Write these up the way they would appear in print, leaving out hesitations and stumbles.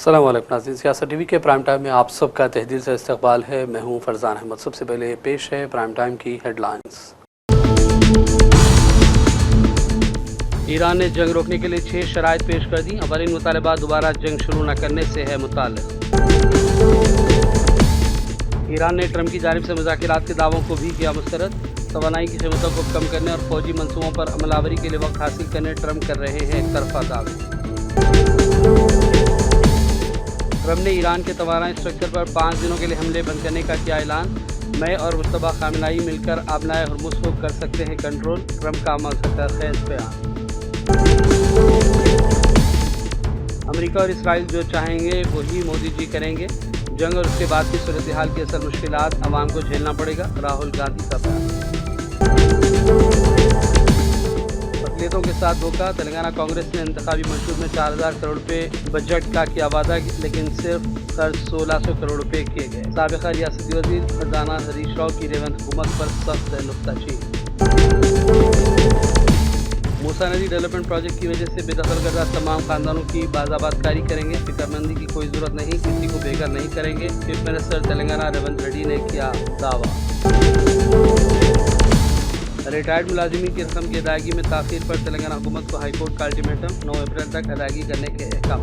अस्सलाम वालेकुम नाज़रीन, सियासत टीवी के प्राइम टाइम में आप सबका तहे दिल से इस्तकबाल है। मैं हूं फरजान अहमद। सबसे पहले पेश है प्राइम टाइम की हेडलाइंस। ईरान ने जंग रोकने के लिए 6 शराइत पेश कर दी। अवलिन मुतालबा दोबारा जंग शुरू न करने से है मुताल्लिक़। ईरान ने ट्रंप की जानिब से मुज़ाकिरात के दावों को भी किया मुस्तरद। तवानाई की कीमतों को कम करने और फौजी मंसूबों पर अमलावरी के लिए वक्त हासिल करने ट्रंप कर रहे हैं एक तरफा दावे। ट्रंप ने ईरान के तवानाई स्ट्रक्चर पर 5 दिनों के लिए हमले बंद करने का किया ऐलान। मैं और मुश्तबा खामेनेई मिलकर आबनाए हुर्मुज़ को कर सकते हैं कंट्रोल। ट्रंप का मज़हर बयान। अमेरिका और इसराइल जो चाहेंगे वही मोदी जी करेंगे। जंग और उसके बाद की सूरत हाल की असल मुश्किलात अवाम को झेलना पड़ेगा। राहुल गांधी का बयान। अक़लियतों के साथ धोखा। तेलंगाना कांग्रेस ने इंतखाबी मंशूर में 4000 करोड़ रुपए बजट का किया वादा, लेकिन सिर्फ खर्च 1600 करोड़ रुपए किए गए। साबिक़ा रियासती वज़ीर खजाना हरीश राव की रेवंत हुकूमत पर सख्त नुक्ताचीनी। मूसा नदी डेवलपमेंट प्रोजेक्ट की वजह से बेदखल करदा तमाम खानदानों की बाज़ाबातकारी करेंगे। फिक्रमंदी की कोई ज़रूरत नहीं, किसी को बेघर नहीं करेंगे। चीफ मिनिस्टर तेलंगाना रेवंत रेड्डी ने किया दावा। रिटायर्ड मुलाजिमीन की रकम की अदायगी में ताख़ीर पर तेलंगाना हुकूमत को हाईकोर्ट का अल्टीमेटम। 9 अप्रैल तक अदायगी करने के अहकाम।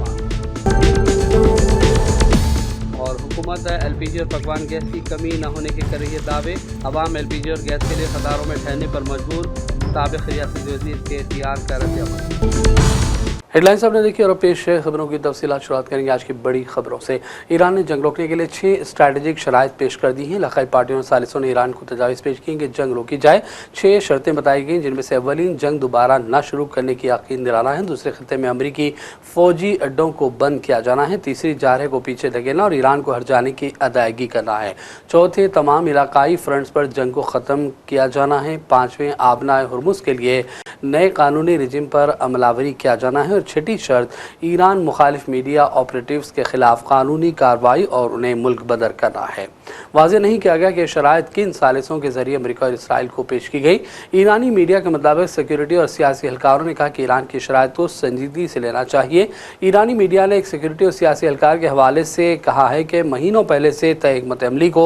और हुकूमत एलपीजी और पकवान गैस की कमी न होने के कर रही है दावे। अवाम एलपीजी और गैस के लिए कतारों में ठहरने पर मजबूर। साबिक़ रियासती वज़ीर के एहतियात का रद्द-ए-अमल। हेडलाइंस आपने देखी और पेश है खबरों की तफसीलात। शुरुआत करेंगे आज की बड़ी खबरों से। ईरान ने जंग रोकने के लिए 6 स्ट्रैटेजिक शराइत पेश कर दी हैं। लखाई पार्टियों और सालिसों ने ईरान को तजावीज़ पेश की कि जंग रोकी जाए। 6 शर्तें बताई गई, जिनमें से अवलिन जंग दोबारा न शुरू करने की यकीन दिलाना है। दूसरे खत्ते में अमरीकी फ़ौजी अड्डों को बंद किया जाना है। तीसरी जारहे को पीछे धकेलना और ईरान को हर जाने की अदायगी करना है। चौथे तमाम इलाकाई फ्रंट्स पर जंग को ख़त्म किया जाना है। पाँचवें आबनाए हुर्मुज़ के लिए नए कानूनी रिजिम पर अमलावरी किया जाना है। और छठी शर्त ईरान मुखालिफ मीडिया ऑपरेटिव्स के खिलाफ कानूनी कार्रवाई और उन्हें मुल्क बदर करना है। वाज़ेह नहीं किया गया कि शराइत किन सालिसों के जरिए अमेरिका और इसराइल को पेश की गई। ईरानी मीडिया के मुताबिक सिक्योरिटी और सियासी एहलकारों ने कहा कि ईरान की शराइत को संजीदगी से लेना चाहिए। ईरानी मीडिया ने एक सिक्योरिटी और सियासी एहलकार के हवाले से कहा है कि महीनों पहले से तय हिकमत अमली को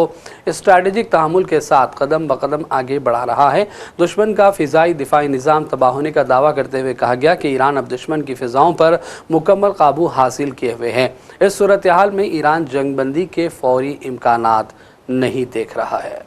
स्ट्रैटेजिक तहम्मुल के साथ कदम ब कदम आगे बढ़ा रहा है। दुश्मन का फ़िज़ाई दिफाई निज़ाम तबाह होने का दावा करते हुए कहा गया कि ईरान अब दुश्मन की फ़िज़ाओं पर मुकम्मल काबू हासिल किए हुए हैं। इस सूरत हाल में ईरान जंगबंदी के फौरी इम्कानात नहीं देख रहा है।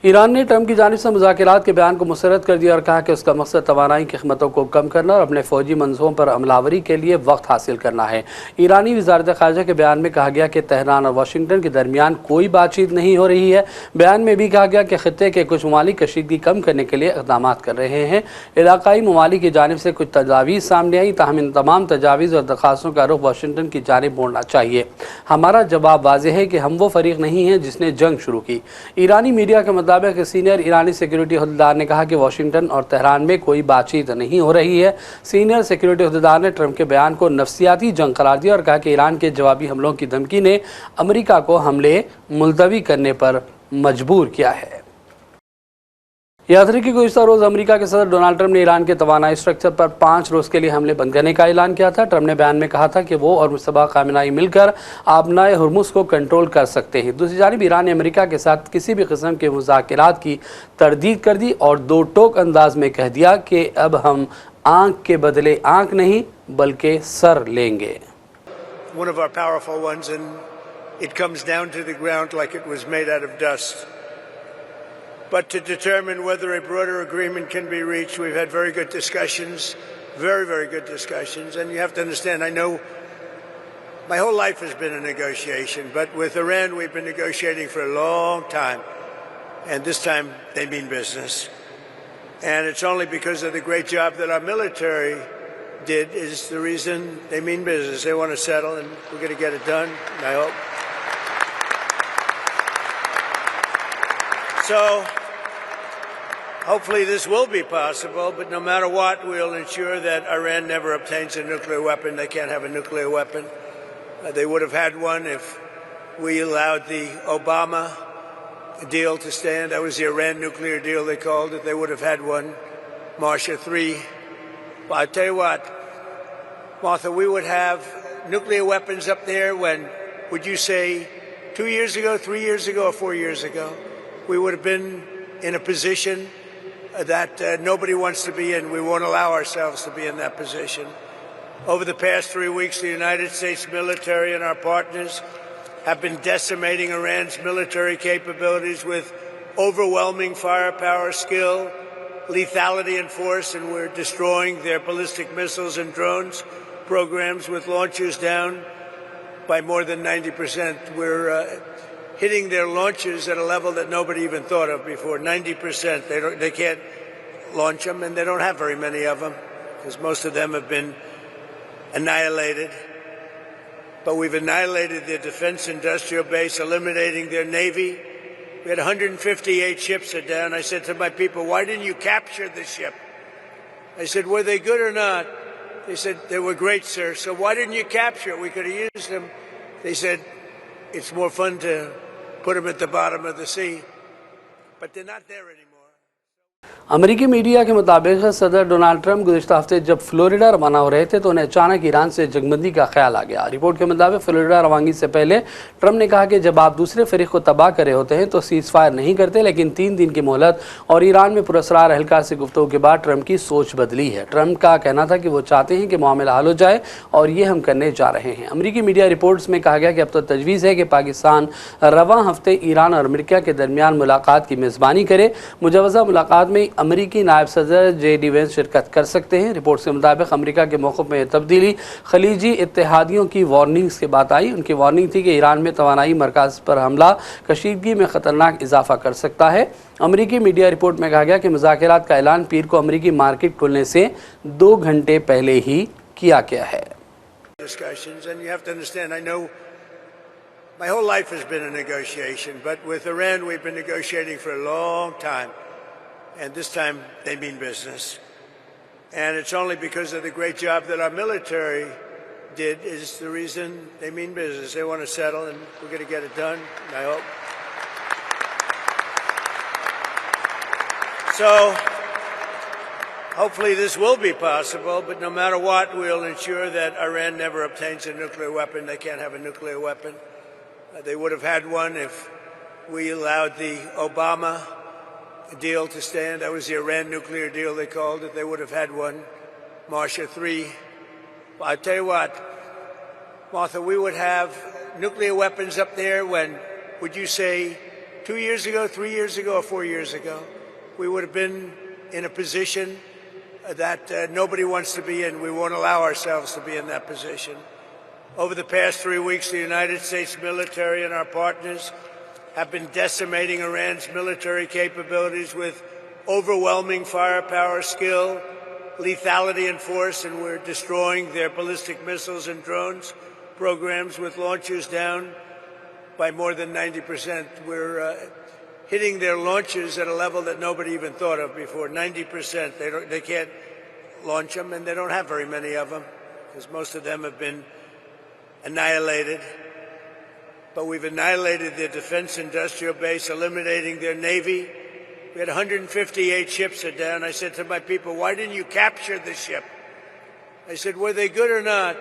ईरान ने ट्रंप की जानिब से मुज़ाकिरात के बयान को मुस्तरद कर दिया और कहा कि उसका मकसद तवानाई की कीमतों को कम करना और अपने फ़ौजी मंसूबों पर अमलावरी के लिए वक्त हासिल करना है। ईरानी वज़ारत ख़ारजा के बयान में कहा गया कि तेहरान और वाशिंगटन के दरमियान कोई बातचीत नहीं हो रही है। बयान में भी कहा गया कि ख़ित्ते के कुछ ममालिक कशीदगी कम करने के लिए इक़दाम कर रहे हैं। इलाकाई ममालिक की जानिब से कुछ तजावीज़ सामने आई, ताहम इन तमाम तजावीज़ और दरख्वास्तों का रुख वाशिंगटन की जानिब मोड़ना चाहिए। हमारा जवाब वाज़ेह है कि हम वो फ़रीक नहीं हैं जिसने जंग शुरू की। ईरानी मीडिया के मुताबिक सीनियर ईरानी सिक्योरिटी अहदेदार ने कहा कि वाशिंगटन और तेहरान में कोई बातचीत नहीं हो रही है। सीनियर सिक्योरिटी अहदेदार ने ट्रंप के बयान को नफ्सियाती जंग करार दिया और कहा कि ईरान के जवाबी हमलों की धमकी ने अमेरिका को हमले मुलतवी करने पर मजबूर किया है। याद रखिए कि गुज़िश्ता रोज़ अमेरिका के सदर डोनाल्ड ट्रंप ने ईरान के तवानाई स्ट्रक्चर पर 5 रोज़ के लिए हमले बंद करने का ऐलान किया था। ट्रंप ने बयान में कहा था कि वो और मुश्तबा खामेनेई मिलकर आबनाए हुर्मुज़ को कंट्रोल कर सकते हैं। दूसरी जानिब ईरान ने अमेरिका के साथ किसी भी किस्म के मुज़ाकिरात की तरदीद कर दी और दो टोक अंदाज में कह दिया कि अब हम आंख के बदले आंख नहीं बल्कि सर लेंगे। One of our powerful ones, and it comes down to the ground like it was made out of dust. But to determine whether a broader agreement can be reached, we've had very good discussions, very, very good discussions. And you have to understand, I know my whole life has been a negotiation, but with Iran, we've been negotiating for a long time. And this time, they mean business. And it's only because of the great job that our military did is the reason they mean business. They want to settle, and we're going to get it done, I hope. So, hopefully this will be possible, but no matter what, we'll ensure that Iran never obtains a nuclear weapon. They can't have a nuclear weapon. They would have had one if we allowed the Obama deal to stand. That was the Iran nuclear deal, they called it. They would have had one, Marshall III. But I tell you what, Martha, we would have nuclear weapons up there when, would you say, 2 years ago, 3 years ago, or 4 years ago, we would have been in a position that nobody wants to be in. We won't allow ourselves to be in that position. Over the past 3 weeks, the United States military and our partners have been decimating Iran's military capabilities with overwhelming firepower, skill, lethality, and force, and we're destroying their ballistic missiles and drones programs with launchers down by more than 90%. We're hitting their launchers at a level that nobody even thought of before. 90%. They can't launch them, and they don't have very many of them because most of them have been annihilated. But we've annihilated their defense industrial base, eliminating their navy. We had 158 ships are down. I said to my people, why didn't you capture the ship? I said, were they good or not? They said, they were great, sir. So why didn't you capture it? We could have used them. They said, it's more fun to put them at the bottom of the sea. But they're not there anymore. अमेरिकी media के मुताबिक सदर Donald Trump गुज़िश्ता हफ्ते जब Florida रवाना हो रहे थे तो उन्हें अचानक ईरान से जंगबंदी का ख्याल आ गया। रिपोर्ट के मुताबिक फ्लोरिडा रवानगी से पहले ट्रंप ने कहा कि जब आप दूसरे फरीक को तबाह कर रहे होते हैं तो सीज़ फायर नहीं करते, लेकिन 3 दिन की मोहलत और ईरान में पुरस्कार अहलकार से गुफ्तगू के बाद ट्रंप की सोच बदली है। ट्रंप का कहना था कि वो चाहते हैं कि मामला हल हो जाए और ये हम करने जा रहे हैं। अमेरिकी मीडिया रिपोर्ट्स में कहा गया कि अब तो तजवीज़ है कि पाकिस्तान रवां हफ्ते ईरान और अमेरिका के दरमियान मुलाकात की मेज़बानी करे। मुजवज़ा मुलाकात में अमेरिकी नायब सदर जे.डी. वेंस शिरकत कर सकते हैं। रिपोर्ट्स के मुताबिक अमेरिका के मौक़िफ़ में तब्दीली खलीजी इत्तेहादियों की वार्निंग्स के बाद आई। उनकी वार्निंग थी कि ईरान में तवानाई मरकज़ पर हमला कशीदगी में ख़तरनाक इजाफा कर सकता है। अमेरिकी मीडिया रिपोर्ट में कहा गया कि मुज़ाकरात का ऐलान पीर को अमेरिकी मार्केट खुलने से 2 घंटे पहले ही किया गया है। My whole life has been a negotiation, but with Iran we've been negotiating for a long time. And this time they mean business. And it's only because of the great job that our military did is the reason they mean business. They want to settle, and we're going to get it done, I hope. So hopefully this will be possible, but no matter what, we'll ensure that Iran never obtains a nuclear weapon. They can't have a nuclear weapon. They would have had one if we allowed the Obama deal to stand. That was the Iran nuclear deal, they called it. They would have had one. Marshall III. Well, I tell you what, Martha, we would have nuclear weapons up there when, would you say, 2 years ago, 3 years ago, or 4 years ago, we would have been in a position that nobody wants to be in. We won't allow ourselves to be in that position. Over the past 3 weeks, the United States military and our partners have been decimating Iran's military capabilities with overwhelming firepower, skill, lethality, and force, and we're destroying their ballistic missiles and drones programs with launchers down by more than 90%. We're hitting their launchers at a level that nobody even thought of before. 90%. They can't launch them, and they don't have very many of them because most of them have been annihilated. But we've annihilated their defense industrial base, eliminating their navy. We had 158 ships are down. I said to my people, why didn't you capture the ship? I said, were they good or not?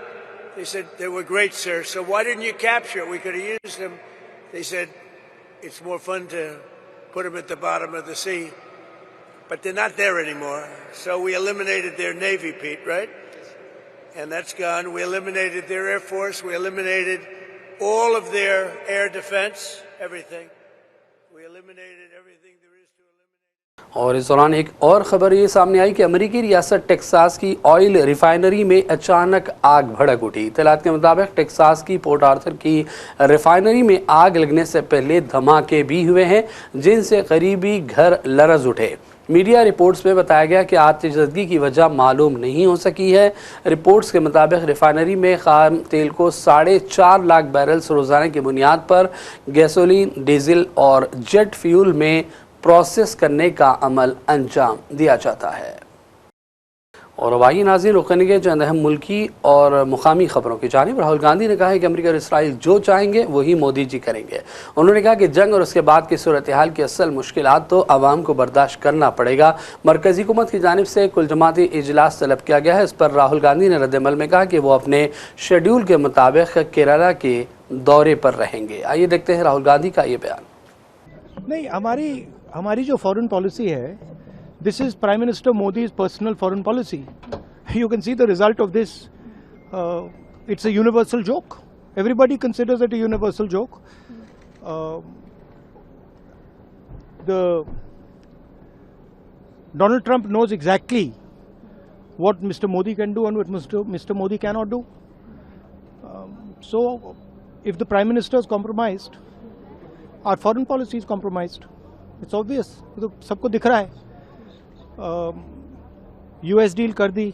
They said, they were great, sir. So why didn't you capture it? We could have used them. They said, it's more fun to put them at the bottom of the sea. But they're not there anymore. So we eliminated their navy, Pete, right? And that's gone. We eliminated their air force. We eliminated all of their air defense, everything. We eliminated everything there is to eliminate. और इस दौरान एक और खबर ये सामने आई कि अमेरिकी रियासत टेक्सास की ऑयल रिफाइनरी में अचानक आग भड़क उठी। इत्तलात के मुताबिक टेक्सास की पोर्ट आर्थर की रिफाइनरी में आग लगने से पहले धमाके भी हुए हैं, जिनसे करीबी घर लरज उठे। मीडिया रिपोर्ट्स में बताया गया कि आतिशज़दगी की वजह मालूम नहीं हो सकी है। रिपोर्ट्स के मुताबिक रिफाइनरी में खाम तेल को 4.5 लाख बैरल्स रोज़ाना की बुनियाद पर गैसोलीन, डीजल और जेट फ्यूल में प्रोसेस करने का अमल अंजाम दिया जाता है। और अब आइए नाज़रीन रुख करेंगे चंद अहम मुल्की और मुकामी खबरों की जानिब। राहुल गांधी ने कहा है कि अमेरिका और इसराइल जो चाहेंगे वही मोदी जी करेंगे। उन्होंने कहा कि जंग और उसके बाद की सूरत हाल की असल मुश्किलात तो आवाम को बर्दाश्त करना पड़ेगा। मरकज़ी हुकूमत की जानिब से कुल जमाती इजलास तलब किया गया है। इस पर राहुल गांधी ने रद्दमल में कहा कि वो अपने शेड्यूल के मुताबिक केरला के दौरे पर रहेंगे। आइए देखते हैं राहुल गांधी का ये बयान। नहीं, हमारी जो फॉरेन पॉलिसी है, this is Prime Minister Modi's personal foreign policy. You can see the result of this. It's a universal joke. Everybody considers it a universal joke. Donald Trump knows exactly what Mr. Modi can do and what Mr. Modi cannot do. So, if the Prime Minister is compromised, our foreign policy is compromised. It's obvious. तो सबको दिख रहा है। US deal कर दी,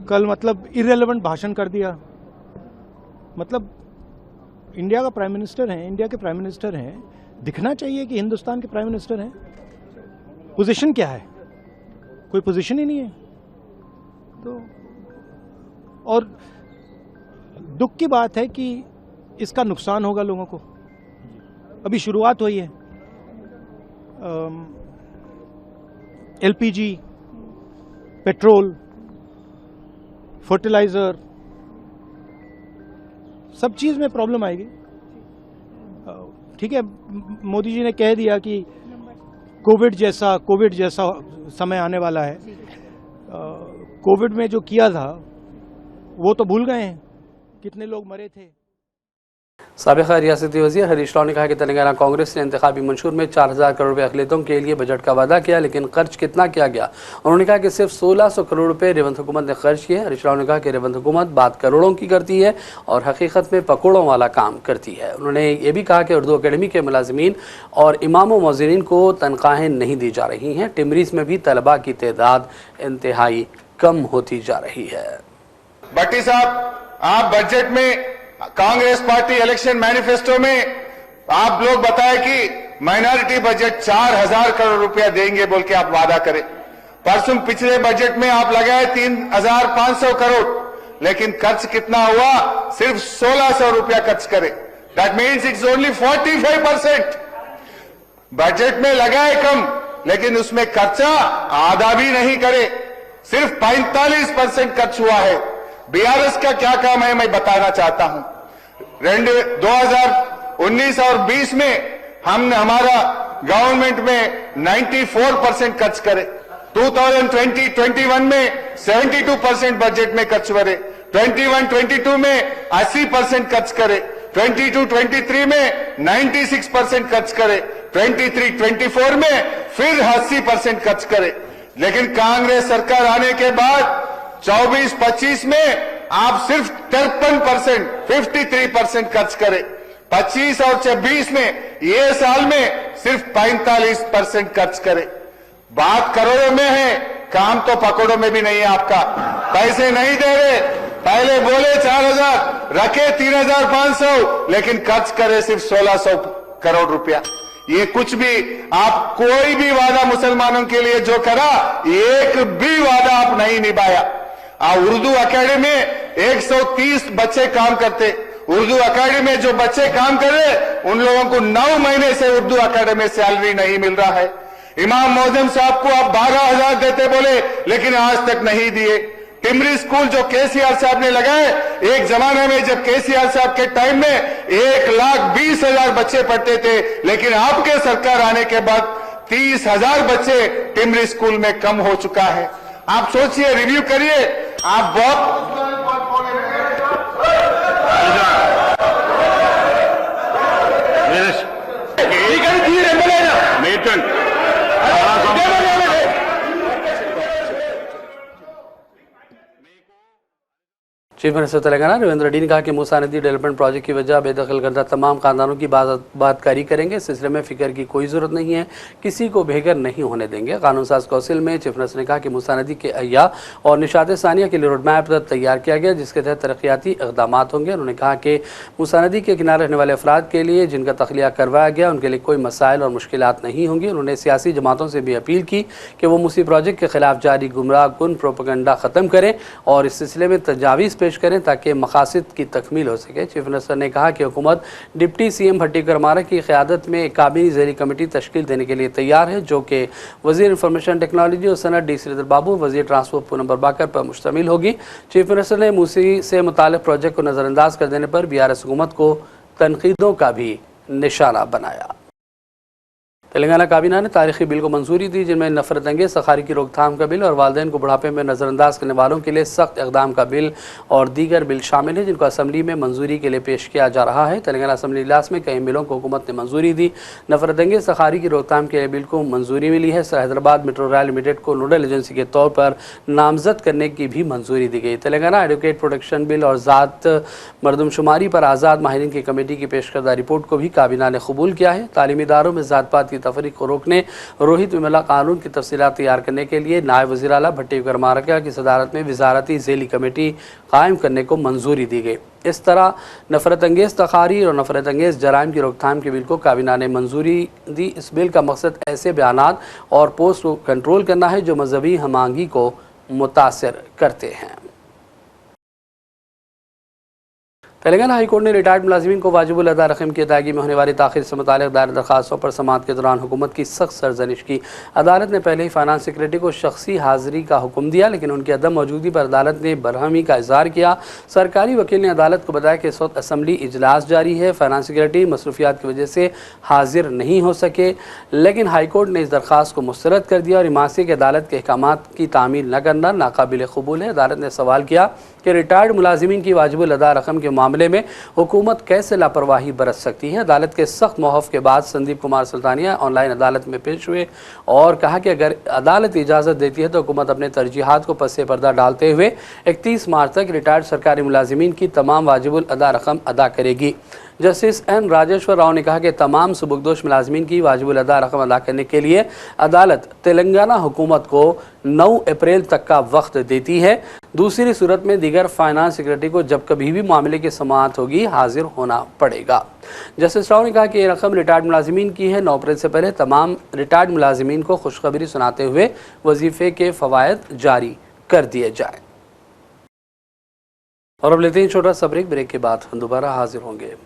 कल मतलब irrelevant भाषण कर दिया। मतलब इंडिया का प्राइम मिनिस्टर है, इंडिया के प्राइम मिनिस्टर हैं, दिखना चाहिए कि हिंदुस्तान के प्राइम मिनिस्टर हैं। पोजीशन क्या है? कोई पोजीशन ही नहीं है। तो और दुख की बात है कि इसका नुकसान होगा लोगों को। अभी शुरुआत हुई है। एलपीजी, पेट्रोल, फर्टिलाइजर, सब चीज में प्रॉब्लम आएगी। ठीक है, मोदी जी ने कह दिया कि कोविड जैसा समय आने वाला है। कोविड में जो किया था वो तो भूल गए हैं, कितने लोग मरे थे। साबिक़ा रियासती वज़ीर हरीश राव ने कहा कि तेलंगाना कांग्रेस ने इंतखाबी मंशूर में 4000 करोड़ रुपये अक़लियतों के लिए बजट का वादा किया, लेकिन खर्च कितना किया गया। उन्होंने कहा कि सिर्फ 1600 करोड़ रुपये रेवंत हुकूमत ने खर्च किए। हरीश राव ने कहा कि रेवंत हुकूमत बात करोड़ों की करती है और हकीकत में पकौड़ों वाला काम करती है। उन्होंने ये भी कहा कि उर्दू अकेडमी के मुलाजिमीन और इमाम व मुअज़्ज़िनीन को तनख्वाहें नहीं दी जा रही हैं। टिमरीज़ में भी तलबा की तादाद इंतहाई कम होती जा रही है। भट्टी साहब, आप बजट में कांग्रेस पार्टी इलेक्शन मैनिफेस्टो में आप लोग बताए कि माइनॉरिटी बजट 4000 करोड़ रुपया देंगे बोल के आप वादा करें। परसों पिछले बजट में आप लगाए 3500 करोड़, लेकिन खर्च कितना हुआ? सिर्फ 1600 रुपया खर्च करे। That means it's only 45%। Budget में लगाए कम, लेकिन उसमें खर्चा आधा भी नहीं करे, सिर्फ 45% खर्च हुआ है। बीआरएस का क्या काम है मैं बताना चाहता हूं। 2019 और 20 में हमने हमारा गवर्नमेंट में 94% खर्च करे। 2020-21 में 72% बजट में खर्च करे। 21-22 में 80% खर्च करे। 22-23 में 96% खर्च करे। 23-24 में फिर 80% खर्च करे। लेकिन कांग्रेस सरकार आने के बाद 24-25 में आप सिर्फ 53%, 53% खर्च करे। 25 और 26 में ये साल में सिर्फ 45% खर्च करे। बात करोड़ों में है, काम तो पकड़ों में भी नहीं है आपका। पैसे नहीं दे रहे। पहले बोले 4000, रखे 3500, लेकिन खर्च करे सिर्फ 1600 करोड़ रुपया। ये कुछ भी आप कोई भी वादा मुसलमानों के लिए जो करा, एक भी वादा आप नहीं निभाया। उर्दू अकेडमी में 130 बच्चे काम करते। उर्दू अकेडमी में जो बच्चे काम कर रहे उन लोगों को 9 महीने से उर्दू अकेडमी में सैलरी नहीं मिल रहा है। इमाम मोहम्मद साहब को आप 12000 देते बोले, लेकिन आज तक नहीं दिए। टिमरी स्कूल जो केसीआर साहब ने लगाए, एक जमाने में जब केसीआर साहब के टाइम में 1,20,000 बच्चे पढ़ते थे, लेकिन आपके सरकार आने के बाद 30,000 बच्चे टिमरी स्कूल में कम हो चुका है। आप सोचिए, रिव्यू करिए। आप बहुत चीफ मिनिस्टर तेलंगाना रविंद्र रेड्डी ने कहा कि मूसा नदी डेवलपमेंट प्रोजेक्ट की वजह बेदखल करदा तमाम खानदानों की बातकारी करेंगे। इस सिलसिले में फिक्र की कोई जरूरत नहीं है, किसी को बेघर नहीं होने देंगे। कानून साज कौंसिल में चीफ मिनिस्टर ने कहा कि मूसा नदी के अहिया और निशात सानिया के लिए रोड मैप तैयार किया गया, जिसके तहत तरक्याती इक़दाम होंगे। उन्होंने कहा कि मूसा नदी के किनारे रहने वाले अफराद के लिए जिनका तख्लिया करवाया गया उनके लिए कोई मसाइल और मुश्किलात नहीं होंगी। उन्होंने सियासी जमातों से भी अपील की कि वो मूसी प्रोजेक्ट के खिलाफ जारी गुमराह कुन प्रोपेगेंडा ख़त्म करें और इस सिलसिले में तजावीज़ पेश करें ताकि मकासद की तकमील हो सके। चीफ मिनिस्टर ने कहा कि हुकूमत डिप्टी CM भट्टी करमारा की क़यादत में एक काबीनी ज़ैली कमेटी तश्कील देने के लिए तैयार है, जो कि वज़ीर इंफॉर्मेशन टेक्नोलॉजी और सनत D श्रीधर बाबू, वज़ीर ट्रांसपोर्ट पूनम प्रभाकर पर मुश्तमिल होगी। चीफ मिनिस्टर ने मूसी से मुताल्लिक़ प्रोजेक्ट को नज़रअंदाज कर देने पर BRS हुकूमत को तनकीदों का भी निशाना बनाया। तेलंगाना काबीना ने तारीखी बिल को मंजूरी दी, जिनमें नफरत अंगेज सखारी की रोकथाम का बिल और वालिदैन को बुढ़ापे में नज़रअंदाज करने वालों के लिए सख्त इक़दाम का बिल और दीगर बिल शामिल हैं, जिनको असम्बली में मंजूरी के लिए पेश किया जा रहा है। तेलंगाना असम्बली इजलास में कई बिलों को हुकूमत ने मंजूरी दी। नफरत अंगेज सखारी की रोकथाम के बिल को मंजूरी मिली है। हैदराबाद मेट्रो रेल लिमिटेड को नोडल एजेंसी के तौर पर नामजद करने की भी मंजूरी दी गई। तेलंगाना एडवोकेट प्रोटेक्शन बिल और ज़ात मरदमशुमारी पर आज़ाद माहिरीन की कमेटी की पेश करदा रिपोर्ट को भी काबीना ने कबूल किया है। तालीमी इदारों में ज़ात पात की तफरीक को रोकने रोहित विमला कानून की तफसीलात तैयार करने के लिए नायब वज़ीर आला भट्टी करमारा की सदारत में वजारती ज़ैली कमेटी कायम करने को मंजूरी दी गई। इस तरह नफरत अंगेज़ तखारी और नफरत अंगेज़ जराइम की रोकथाम के बिल को काबीना ने मंजूरी दी। इस बिल का मकसद ऐसे बयानात और पोस्ट को कंट्रोल करना है जो मजहबी हमआहंगी को मुतासर करते हैं। तेलंगाना हाई कोर्ट ने रिटायर्ड मुलाजिमीन को वाजिबुल अदा रकम की अदायगी में होने वाली ताख़ीर से मुताल्लिक़ दायर दरखास्तों पर समाअत के दौरान हुकूमत की सख्त सरजनिश की। अदालत ने पहले ही फाइनेंस सेक्रेटरी को शख्सी हाज़िरी का हुक्म दिया, लेकिन उनकी अदम मौजूदगी पर अदालत ने बरहमी का इज़हार किया। सरकारी वकील ने अदालत को बताया कि इस वक्त असम्बली इजलास जारी है, फाइनेंस सेक्रेटरी मसरूफियात की वजह से हाजिर नहीं हो सके, लेकिन हाई कोर्ट ने इस दरखास्त को मुस्तरद कर दिया और इमासी के अदालत के अहकामात की तामील न करना नाकाबिल कबूल है। अदालत ने सवाल किया कि रिटायर्ड मुलाजिमीन की वाजिबुल अदा रकम के मामले में हुकूमत कैसे लापरवाही बरत सकती है। अदालत के सख्त मौक़िफ़ के बाद संदीप कुमार सुल्तानिया ऑनलाइन अदालत में पेश हुए और कहा कि अगर अदालत इजाज़त देती है तो हुकूमत अपने तरजीहात को पस्से पर्दा डालते हुए 31 मार्च तक रिटायर्ड सरकारी मुलाजिमीन की तमाम वाजिबुल अदा रकम अदा करेगी। जस्टिस N राजेश्वर राव ने कहा कि तमाम सुबुकदोश मुलाजिमीन की वाजिबुल अदा रकम अदा करने के लिए अदालत तेलंगाना हुकूमत को 9 अप्रैल तक का वक्त देती है। दूसरी सूरत में दीगर फाइनेंस सेक्रेटरी को जब कभी भी मामले की समाअत होगी हाजिर होना पड़ेगा। जस्टिस राव ने कहा कि ये रकम रिटायर्ड मुलाजिमीन की है। 9 अप्रैल से पहले तमाम रिटायर्ड मुलाजिमीन को खुशखबरी सुनाते हुए वजीफे के फ़वायद जारी कर दिए जाएँ। और अब लेते हैं छोटा सा ब्रेक के बाद हम दोबारा हाजिर होंगे।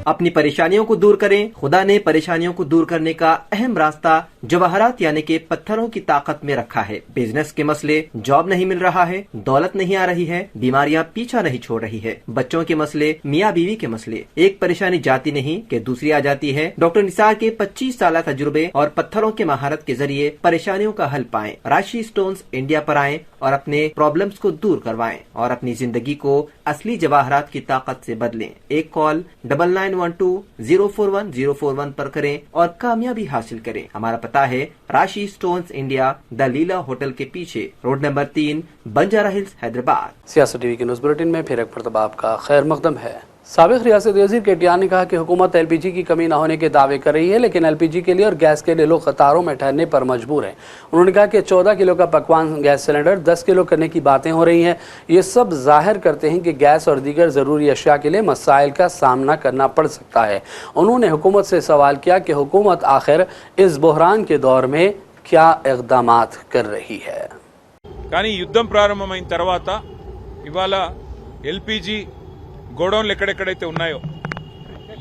अपनी परेशानियों को दूर करें। खुदा ने परेशानियों को दूर करने का अहम रास्ता जवाहरात यानी कि पत्थरों की ताकत में रखा है। बिजनेस के मसले, जॉब नहीं मिल रहा है, दौलत नहीं आ रही है, बीमारियां पीछा नहीं छोड़ रही है, बच्चों के मसले, मियाँ बीवी के मसले, एक परेशानी जाती नहीं कि दूसरी आ जाती है। डॉक्टर निसार के 25 साल तजुर्बे और पत्थरों के महारत के जरिए परेशानियों का हल पाएं। राशि स्टोन्स इंडिया पर आएं और अपने प्रॉब्लम्स को दूर करवाएं और अपनी जिंदगी को असली जवाहरात की ताकत से बदलें। एक कॉल 9912-041-041 पर करें और कामयाबी हासिल करें। हमारा पता है राशि stones India, the Leela hotel के पीछे, road number 3, Banjara hills, Hyderabad. सियासत टीवी के न्यूज़ बुलेटिन में फिर एक मरतबा आपका खैर मकदम है। साबिक रियासत वज़ीर KTR ने कहा कि हुकूमत LPG की कमी न होने के दावे कर रही है, लेकिन LPG के लिए और गैस के लिए लोग कतारों में ठहरने पर मजबूर हैं। उन्होंने कहा कि 14 किलो का पकवान गैस सिलेंडर 10 किलो करने की बातें हो रही हैं। ये सब जाहिर करते हैं कि गैस और दीगर ज़रूरी अशिया के लिए मसाइल का सामना करना पड़ सकता है। उन्होंने हुकूमत से सवाल किया कि हुकूमत आखिर इस बहरान के दौर में क्या इक़दामात कर रही है। కానీ యుద్ధం ప్రారంభమైన తర్వాత ఇవాళ LPG గోడౌన్లు ఎక్కడెక్కడైతే ఉన్నాయో,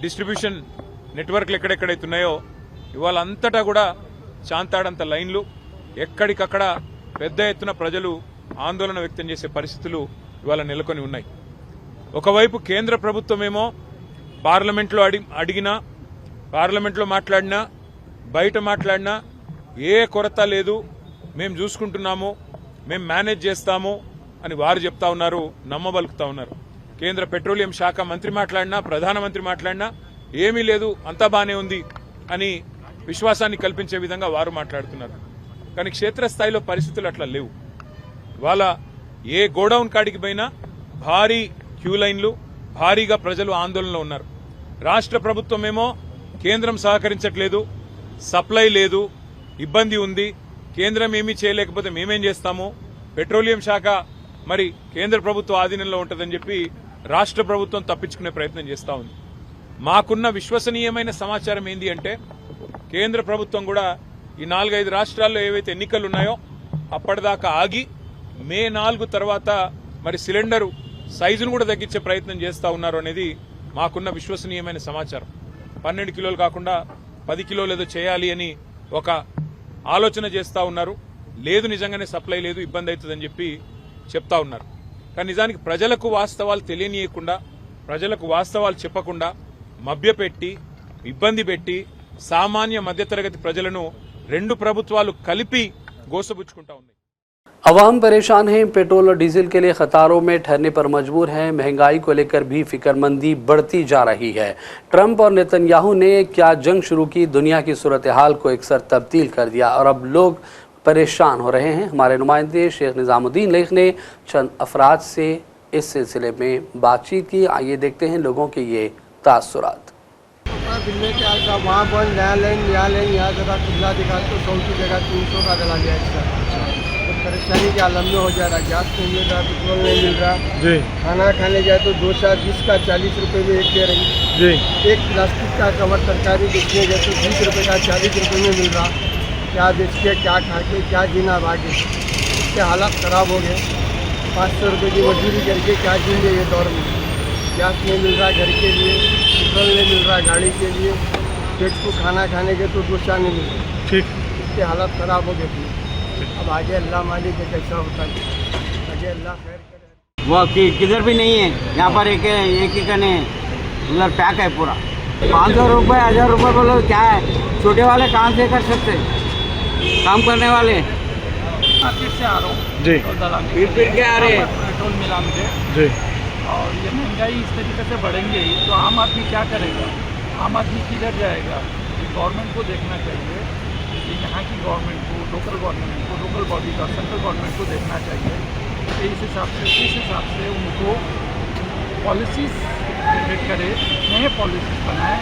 డిస్ట్రిబ్యూషన్ నెట్వర్క్లు ఎక్కడెక్కడైతే ఉన్నాయో, ఇవాళ అంతటా కూడా చాంతాడంత లైన్లు, ఎక్కడికక్కడ పెద్ద ఎత్తున ప్రజలు ఆందోళన వ్యక్తం చేసే పరిస్థితులు ఇవాళ నెలకొని ఉన్నాయి. ఒకవైపు కేంద్ర ప్రభుత్వమేమో పార్లమెంట్లో అడిగినా, పార్లమెంట్లో మాట్లాడినా, బయట మాట్లాడినా ఏ కొరత లేదు, మేము చూసుకుంటున్నాము, మేము మేనేజ్ చేస్తాము అని వారు చెప్తా ఉన్నారు, నమ్మబలుకుతా ఉన్నారు. కేంద్ర పెట్రోలియం శాఖ మంత్రి మాట్లాడినా, ప్రధానమంత్రి మాట్లాడినా ఏమీ లేదు, అంతా బానే ఉంది అని విశ్వాసాన్ని కల్పించే విధంగా వారు మాట్లాడుతున్నారు. కానీ క్షేత్రస్థాయిలో పరిస్థితులు అట్లా లేవు. ఇవాళ ఏ గోడౌన్ కాడికి పోయినా భారీ క్యూ లైన్లు, భారీగా ప్రజలు ఆందోళనలో ఉన్నారు. రాష్ట్ర ప్రభుత్వమేమో కేంద్రం సహకరించట్లేదు, సప్లై లేదు, ఇబ్బంది ఉంది, కేంద్రం ఏమీ చేయలేకపోతే మేమేం చేస్తాము, పెట్రోలియం శాఖ మరి కేంద్ర ప్రభుత్వ ఆధీనంలో ఉంటుందని చెప్పి రాష్ట్ర ప్రభుత్వం తప్పించుకునే ప్రయత్నం చేస్తా ఉంది. మాకున్న విశ్వసనీయమైన సమాచారం ఏంది అంటే కేంద్ర ప్రభుత్వం కూడా ఈ 4-5 రాష్ట్రాల్లో ఏవైతే ఎన్నికలు ఉన్నాయో అప్పటిదాకా ఆగి మే 4 తర్వాత మరి సిలిండరు సైజును కూడా తగ్గించే ప్రయత్నం చేస్తా ఉన్నారు అనేది మాకున్న విశ్వసనీయమైన సమాచారం. 12 కిలోలు కాకుండా 10 కిలోలు ఏదో చేయాలి అని ఒక ఆలోచన చేస్తా ఉన్నారు. లేదు, నిజంగానే సప్లై లేదు, ఇబ్బంది అవుతుందని చెప్పి చెప్తా ఉన్నారు. కానీ నిజానికి ప్రజలకు వాస్తవాలు తెలియనీయకుండా, ప్రజలకు వాస్తవాలు చెప్పకుండా మభ్యపెట్టి, ఇబ్బంది పెట్టి సామాన్య మధ్యతరగతి ప్రజలను రెండు ప్రభుత్వాలు కలిపి గోసబుచ్చుకుంటా ఉన్నాయి. अवाम परेशान है, पेट्रोल और डीजल के लिए कतारों में ठहरने पर मजबूर हैं। महंगाई को लेकर भी फिक्रमंदी बढ़ती जा रही है। ट्रंप और नेतन्याहू ने क्या जंग शुरू की, दुनिया की सूरत हाल को एकसर तब्दील कर दिया और अब लोग परेशान हो रहे हैं। हमारे नुमाइंदे शेख निजामुद्दीन लेख ने चंद अफराद से इस सिलसिले में बातचीत की। आइए देखते हैं लोगों के ये तासुरात। दिल्ली के आगे वहाँ बंद, यहाँ लें यहाँ जरा खुला दिखा तो 100 की जगह 300 का डला गया है। तो परेशानी के आलम में हो जा रहा है। गैस नहीं मिल रहा, पेट्रोल नहीं मिल रहा जी। खाना खाने जाए तो 2 सा 20 का 40 रुपये में एक दे रही जी। एक प्लास्टिक का कवर तरकारी बेचने गए तो 20 रुपये का 40 रुपये में मिल रहा। क्या बेच के, क्या खा के, क्या जीना भागे, इसके हालात ख़राब हो गए। 500 रुपये की मजदूरी करके क्या जीएंगे ये दौर में। गैस नहीं मिल रहा घर के लिए, पेट्रोल नहीं मिल रहा गाड़ी के लिए, पेट को खाना खाने के तो 2 सा नहीं मिल रहा। ठीक, इसके हालात ख़राब हो गए थे। अब आगे अल्लाह मालिक है कैसा होता है, आगे अल्लाह खैर करे। वो किधर भी नहीं है, यहाँ पर एक ही कने उधर पैक है पूरा। 500 रुपये 1000 रुपये बोलो क्या है, छोटे वाले कहाँ से कर सकते काम करने वाले। मार्केट से आ रहा हूँ जी, फिर के आ रहे हैं पेट्रोल मिला मुझे जी। और ये महंगाई इस तरीके से बढ़ेंगे ही तो आम आदमी क्या करेगा, आम आदमी किधर जाएगा। गवर्नमेंट को देखना चाहिए, यहाँ की गवर्नमेंट को, लोकल गवर्नमेंट को, लोकल बॉडी का, सेंट्रल गवर्नमेंट को देखना चाहिए। इस हिसाब से उनको पॉलिसीज जनरेट करे, नए पॉलिसीज बनाए,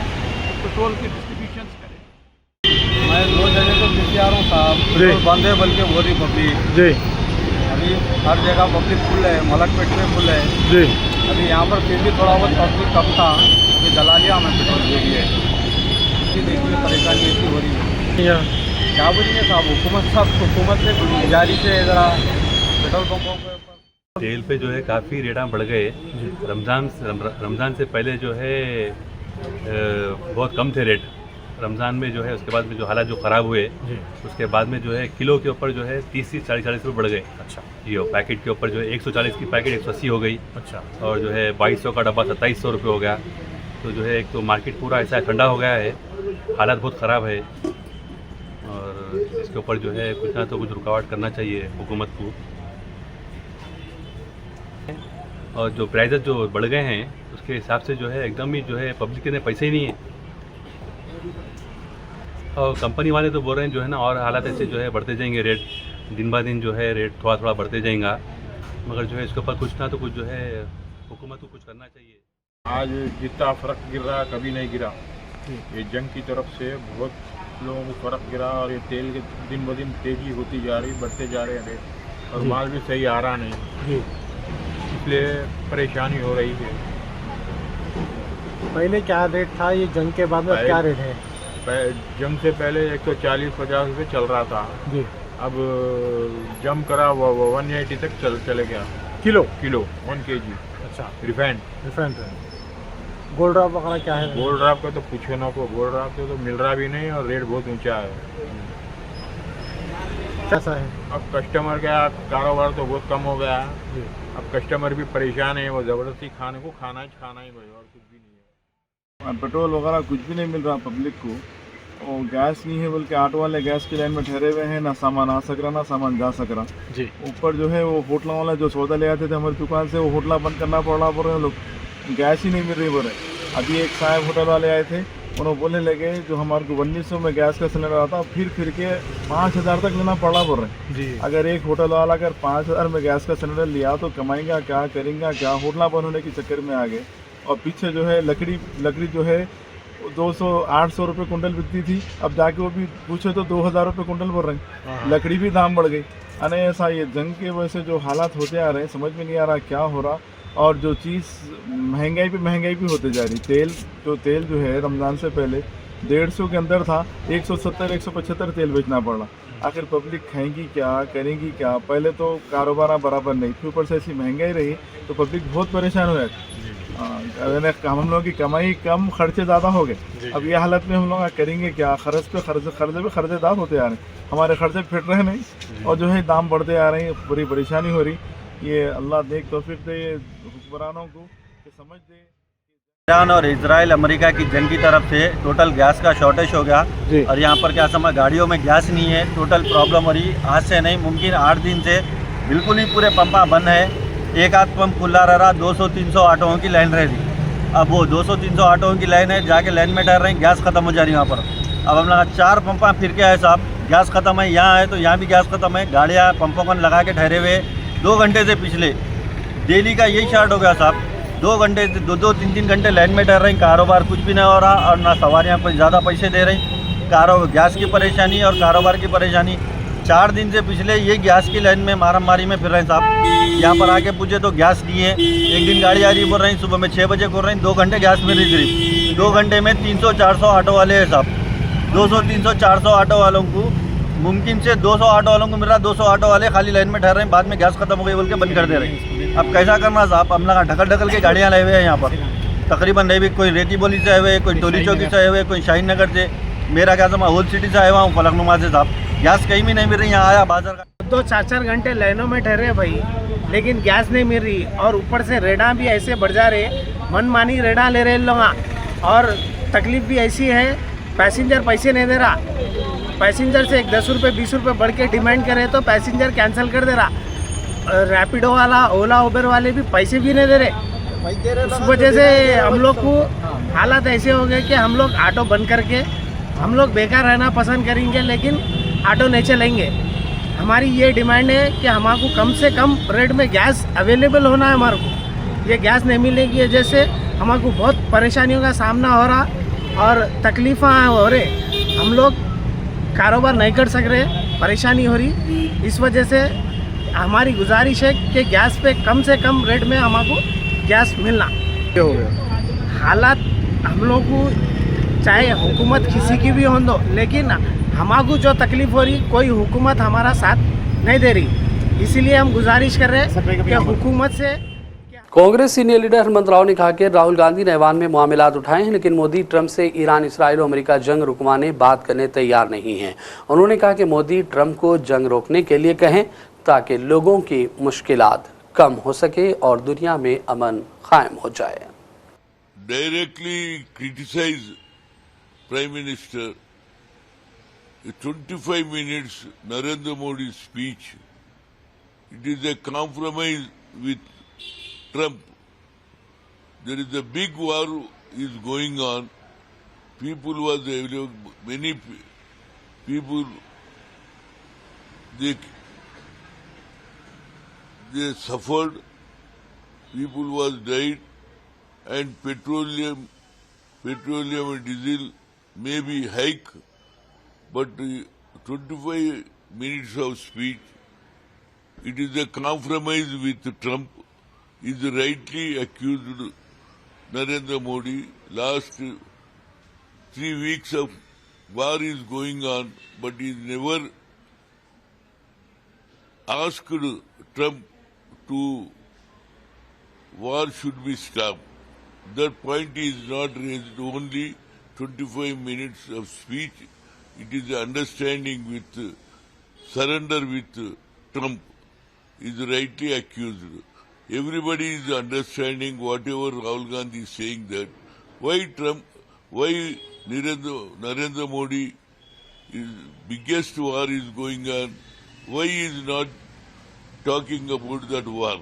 पेट्रोल के डिस्ट्रीब्यूशन करे। मैं 2 जगह तो पीछे आ रहा हूँ साहब, पेट्रोल बंद है बल्कि हो रही पब्लिक जी। अभी हर जगह पब्लिक फुल है, मलकपेट में फुल है जी। अभी यहाँ पर फिर भी थोड़ा बहुत पब्लिक कम था, अभी जला लिया हमें पेट्रोल के लिए। इसी देखिए परेशानी ऐसी हो रही है। क्या बोलेंगे साहब, हुकूमत से गुजारिश है ज़रा पेट्रोल पंपों पर। तेल पे जो है काफ़ी रेटा बढ़ गए। रमज़ान से पहले जो है बहुत कम थे रेट। रमज़ान में जो है उसके बाद में जो हालात जो ख़राब हुए उसके बाद में जो है किलो के ऊपर जो है 30-40 रुपये बढ़ गए। अच्छा, ये पैकेट के ऊपर जो है 140 की पैकेट 180 हो गई। अच्छा, और जो है 2200 का डब्बा 2700 रुपये हो गया। तो जो है एक तो मार्केट पूरा ऐसा ठंडा हो गया है, हालात बहुत ख़राब है। और इसके ऊपर जो है कुछ ना तो कुछ रुकावट करना चाहिए हुकूमत को। और जो प्राइजेस जो बढ़ गए हैं उसके हिसाब से जो है एकदम ही जो है पब्लिक के पैसे ही नहीं है। और कंपनी वाले तो बोल रहे हैं जो है ना और हालात ऐसे जो है बढ़ते जाएंगे, रेट दिन ब दिन जो है रेट थोड़ा थोड़ा बढ़ते जाएगा। मगर जो है इसके ऊपर कुछ ना तो कुछ जो है हुकूमत को कुछ करना चाहिए। आज जितना फ़र्क गिर रहा कभी नहीं गिरा। ये जंग की तरफ से बहुत लोगों को फ़र्क गिरा और ये तेल के दिन ब दिन तेज़ी होती जा रही, बढ़ते जा रहे हैं रेट, और माल भी सही आ रहा नहीं, इसलिए परेशानी हो रही है। पहले क्या रेट था, ये जंग के बाद में क्या रेट है? जंग से पहले 140-50 रुपये चल रहा था जी। अब जम करा 180 तक चले गया किलो 1 kg। अच्छा, रिफाइंड गोल्ड ड्रॉप वगैरह क्या है? गोल्ड ड्रॉप का तो पूछो ना को, गोल्ड ड्रॉप तो मिल रहा भी नहीं और रेट बहुत ऊंचा है। कैसा है अब कस्टमर का कारोबार तो बहुत कम हो गया है। अब कस्टमर भी परेशान है, वो ज़बरदस्ती खाने को खाना ही भाई, और कुछ भी नहीं है। पेट्रोल वगैरह कुछ भी नहीं मिल रहा पब्लिक को, और गैस नहीं है बल्कि ऑटो वाले गैस की लाइन में ठहरे हुए हैं, ना सामान आ सक रहा ना सामान जा सक रहा जी। ऊपर जो है वो होटलों वाला जो सौदा ले आते थे हमारी दुकान से, वो होटला बंद करना पड़ रहा, बोल रहे लोग गैस ही नहीं मिल रही बोल रहे। अभी एक साहब होटल वाले आए थे, उन्होंने बोलने लगे जो हमारे को 1900 में गैस का सिलेंडर आता फिर के 5000 तक लेना पड़ा बोल रहे जी। अगर एक होटल वाला अगर 5000 में गैस का सिलेंडर लिया तो कमाएंगा क्या, करेंगे क्या, होटला बंद होने के चक्कर में आ गए। और पीछे जो है लकड़ी जो है 200-800 रुपये कुंटल बिकती थी, अब जाके वो भी पूछे तो 2000 रुपये कुंटल बोल रहे हैं। लकड़ी भी दाम बढ़ गई। अने ऐसा ये जंग के वजह से जो हालात होते आ रहे हैं समझ में नहीं आ रहा क्या हो रहा। और जो चीज़ महंगाई भी होते जा रही। तेल जो है रमज़ान से पहले 150 के अंदर था, 170-175 तेल बेचना पड़ा। आखिर पब्लिक खाएंगी क्या, करेंगी क्या। पहले तो कारोबार बराबर नहीं, फिर ऊपर से ऐसी महंगाई रही तो पब्लिक बहुत परेशान हो जाती। हम लोगों की कमाई कम, खर्चे ज़्यादा हो गए। अब ये हालत में हम लोग करेंगे क्या। खर्चेदार होते आ रहे हैं, हमारे खर्चे फिट रहे नहीं और जो है दाम बढ़ते आ रहे हैं, बड़ी परेशानी हो रही। ये अल्लाह देख तौफीक दे हुक्मरानों को कि समझ दे। ईरान और इजराइल अमेरिका की जंग की तरफ से टोटल गैस का शॉर्टेज हो गया और यहाँ पर क्या समय गाड़ियों में गैस नहीं है, टोटल प्रॉब्लम हो रही। आज से नहीं, मुमकिन 8 दिन से बिल्कुल ही पूरे पंपा बंद है। एक आध पंप खुला रहा, 200-300 ऑटोओं की लाइन रह रही। अब वो 200-300 ऑटोओं की लाइन है, जाके लाइन में ठहर रहे हैं, गैस खत्म हो जा रही है वहाँ पर। अब हम लोग 4 पंपा फिर के आए साहब, गैस खत्म है। यहाँ है तो यहाँ भी गैस खत्म है। गाड़ियाँ पंपों को लगा के ठहरे हुए 2 घंटे से पिछले डेली का यही स्टार्ट हो गया साहब। 2 घंटे 2-3 घंटे लाइन में ठहर रहे हैं, कारोबार कुछ भी नहीं हो रहा और ना सवारियाँ कोई ज़्यादा पैसे दे रही। गैस की परेशानी और कारोबार की परेशानी। 4 दिन से पिछले ये गैस की लाइन में मारामारी में फिर रहे हैं साहब। यहाँ पर आके पूछे तो गैस नहीं है। एक दिन गाड़ी आ रही बोल रही हैं सुबह में 6 बजे बोल रही हैं 2 घंटे गैस मिल रही करीब। 2 घंटे में 300-400 ऑटो वाले हैं साहब। 200-300-400 ऑटो वालों को मुमकिन से 200 ऑटो वालों को मिल रहा। 200 ऑटो वाले खाली लाइन में ठहर रहे हैं, बाद में गैस खत्म हो गई बोल के बंद कर दे रहे हैं। अब कैसा करना साहब। हम लोग ढकल के गाड़ियाँ लाए हुए हैं यहाँ पर तकरीबन। नहीं भी कोई रेती बोली से आए हुए, कोई टोली चौकी से आए हुए, कोई शाहीन नगर से, मेरा क्या समय होल सिटी से आया हुआ हूँ, फलकनुमा से साहब। गैस कहीं भी नहीं मिल रही। यहाँ आया बाजार का 2-4 घंटे लाइनों में ठहरे भाई, लेकिन गैस नहीं मिल रही। और ऊपर से रेडा भी ऐसे बढ़ जा रहे, मनमानी रेडा ले रहे लोग। और तकलीफ भी ऐसी है, पैसेंजर पैसे नहीं दे रहा। पैसेंजर से 10 रुपये 20 रुपये बढ़ के डिमांड करे तो पैसेंजर कैंसिल कर दे रहा। रैपिडो वाला, ओला उबर वाले भी पैसे भी नहीं दे रहे। उस वजह से हम लोग को हालात ऐसे हो गए कि हम लोग ऑटो बंद करके हम लोग बेकार रहना पसंद करेंगे, लेकिन ऑटो नहीं चलेंगे। हमारी ये डिमांड है कि हमारे को कम से कम रेट में गैस अवेलेबल होना है। हमारे को ये गैस नहीं मिलने की वजह से हमारे को बहुत परेशानियों का सामना हो रहा और तकलीफ़ें हो रहे। हम लोग कारोबार नहीं कर सक रहे, परेशानी हो रही। इस वजह से हमारी गुजारिश है कि गैस पे कम से कम रेट में हमको गैस मिलना। हो गया हालात हम लोग को चाहे हुकूमत किसी की भी हो दो, लेकिन हमको जो तकलीफ हो रही कोई हुकूमत हमारा साथ नहीं दे रही। इसीलिए हम गुजारिश कर रहे हैं कि हुकूमत से। कांग्रेस सीनियर लीडर हरमंत राव ने कहा कि राहुल गांधी ने ऐवान में मामलात उठाए हैं, लेकिन मोदी ट्रंप से ईरान, इसराइल और अमेरिका जंग रुकवाने बात करने तैयार नहीं हैं। उन्होंने कहा कि मोदी ट्रंप को जंग रोकने के लिए कहें ताकि लोगों की मुश्किलात कम हो सके और दुनिया में अमन कायम हो जाए। Directly criticize Prime Minister 25 minutes Narendra Modi's speech. It is a compromise with Trump. There is a big war is going on. People was many people they suffered. People was died, and petroleum and diesel may be hike, but 25 minutes of speech. It is a compromise with Trump. Is rightly accused Narendra Modi. Last 3 weeks of war is going on, but he never asked Trump to war should be stopped. That point is not raised. Only 25 minutes of speech. It is understanding with surrender with Trump is rightly accused. Everybody is understanding whatever Rahul Gandhi is saying that why Trump, why Narendra Modi is biggest war is going on, why he is not talking about that war.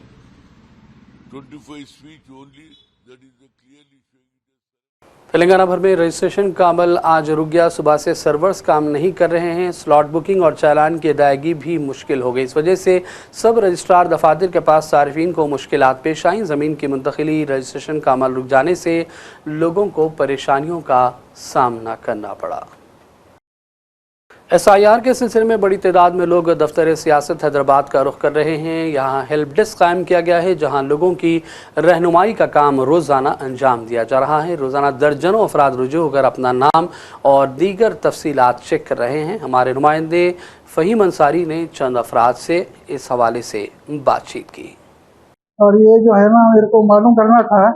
25 speech only, that is the clearly showing. Telangana भर में registration का अमल आज रुक गया। सुबह से servers काम नहीं कर रहे हैं। स्लॉट बुकिंग और चालान की अदायगी भी मुश्किल हो गई। इस वजह से सब रजिस्ट्रार दफातर के पास सार्फिन को मुश्किलात पेश आईं। ज़मीन की मुंतकिली, रजिस्ट्रेशन का अमल रुक जाने से लोगों को परेशानियों का सामना करना पड़ा। SIR के सिलसिले में बड़ी तादाद में लोग दफ्तर सियासत हैदराबाद का रुख कर रहे हैं। यहाँ हेल्प डेस्क कायम किया गया है, जहाँ लोगों की रहनुमाई का काम रोज़ाना अंजाम दिया जा रहा है। रोज़ाना दर्जनों अफराद रुजू होकर अपना नाम और दीगर तफसीलात चेक कर रहे हैं। हमारे नुमाइंदे फ़हीम अंसारी ने चंद अफराद से इस हवाले से बातचीत की। और ये जो है ना, मेरे को मालूम करना था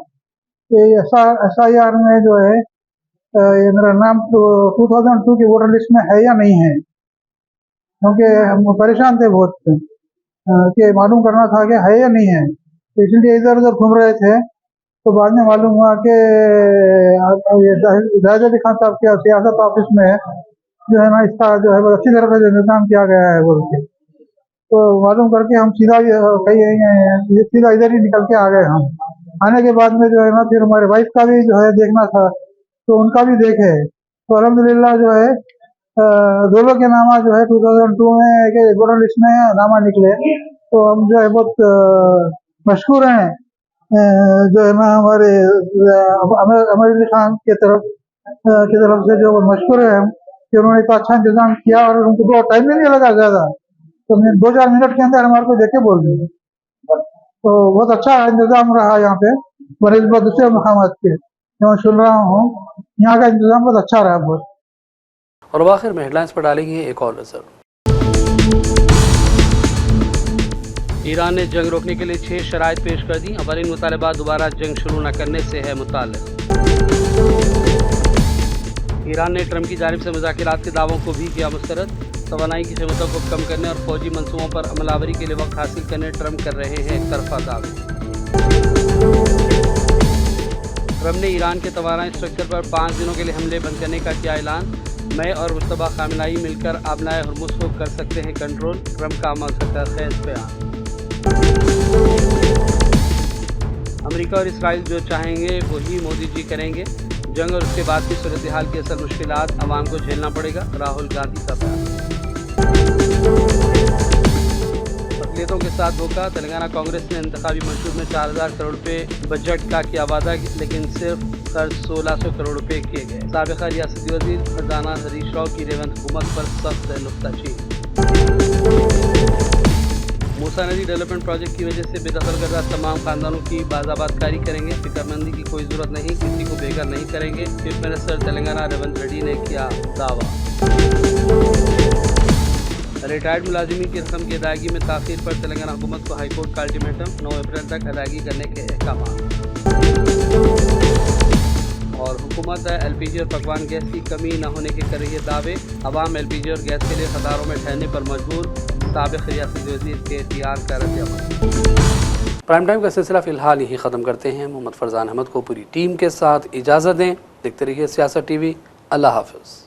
कि SIR में जो है ये मेरा नाम 2002 की वोटर लिस्ट में है या नहीं है, क्योंकि हम परेशान थे बहुत कि मालूम करना था कि है या नहीं है। तो इसलिए इधर उधर घूम रहे थे, तो बाद में मालूम हुआ कि जाहिद अली खान साहब के सियासत ऑफिस में जो है ना, इसका जो है अच्छी तरह से इंतजाम किया गया है बोल के। तो मालूम करके हम सीधा इधर ही निकल के आ गए। हम आने के बाद में जो है ना, फिर हमारे वाइफ का भी जो है देखना था, तो उनका भी देखे। तो अल्हम्दुलिल्लाह जो है दोनों के नामा जो है 2002 में के वोटर लिस्ट में नामा निकले। तो हम जो है बहुत मशहूर हैं जो है ना, हमारे अमर अली खान की तरफ से जो मशहूर है कि उन्होंने इतना अच्छा इंतजाम किया और उनको तो टाइम भी नहीं लगा ज़्यादा। तो 2-4 मिनट के अंदर हमारे को देख के बोल दिए। तो बहुत अच्छा इंतजाम रहा यहाँ पे बनिस्बत दूसरे मकामात के। मैं सुन रहा हूँ यहाँ का इंतजाम बहुत अच्छा रहा बहुत। और आखिर में हेडलाइंस पर डालेंगे एक और नजर। ईरान ने जंग रोकने के लिए 6 शराइत पेश कर दी। अवलिन मुतालबा दोबारा जंग शुरू न करने से है मुताल्लिक। ईरान ने ट्रंप की जानिब से मुज़ाकिरात के दावों को भी किया मुस्तरद। तवानाई की कीमतों को कम करने और फौजी मंसूबों पर अमलावरी के लिए वक्त हासिल करने ट्रंप कर रहे हैं एक तरफा दावे। ट्रंप ने ईरान के तवानाई स्ट्रक्चर पर 5 दिनों के लिए हमले बंद करने का किया ऐलान। मैं और मुस्तफा खामिनाई मिलकर आबनाए हुर्मुज़ को कर सकते हैं कंट्रोल। ट्रंप का मकसद बयान। अमेरिका और इसराइल जो चाहेंगे वही मोदी जी करेंगे। जंग और उसके बाद की सूरत हाल की असल मुश्किलात आवाम को झेलना पड़ेगा। राहुल गांधी का बयान। अक़लियतों के साथ धोखा। तेलंगाना कांग्रेस ने इंतखाबी मंशूर में 4000 करोड़ रुपए बजट का किया वादा, लेकिन सिर्फ खर्च 1600 करोड़ रुपए किए गए। साबिक़ा रियासती वज़ीर खजाना हरीश राव की रेवंत हुकूमत पर सख्त नुक्ताचीन। मूसा नदी डेवलपमेंट प्रोजेक्ट की वजह से बेदखल करदा तमाम खानदानों की बाज़ाबादकारी करेंगे। फिक्रमंदी की कोई ज़रूरत नहीं, किसी को बेघर नहीं करेंगे। चीफ मिनिस्टर तेलंगाना रेवंत रेड्डी ने किया दावा। रिटायर्ड मुलाजिमीन की रकम की अदायगी में ताख़ीर पर तेलंगाना हुकूमत को हाईकोर्ट का अल्टीमेटम। 9 अप्रैल तक अदायगी करने के अहकाम। और हुकूमत LPG और पकवान गैस की कमी न होने के कर रही है दावे। अवाम LPG और गैस के लिए कतारों में ठहरने पर मजबूर। साबिक़ रियासती वज़ीर KTR का रद्द-ए-अमल। प्राइम टाइम का सिलसिला फ़िलहाल यही ख़त्म करते हैं। मोहम्मद फरजान अहमद को पूरी टीम के साथ इजाज़त दें। देखते रहिए सियासत TV। अल्लाह हाफ़िज़।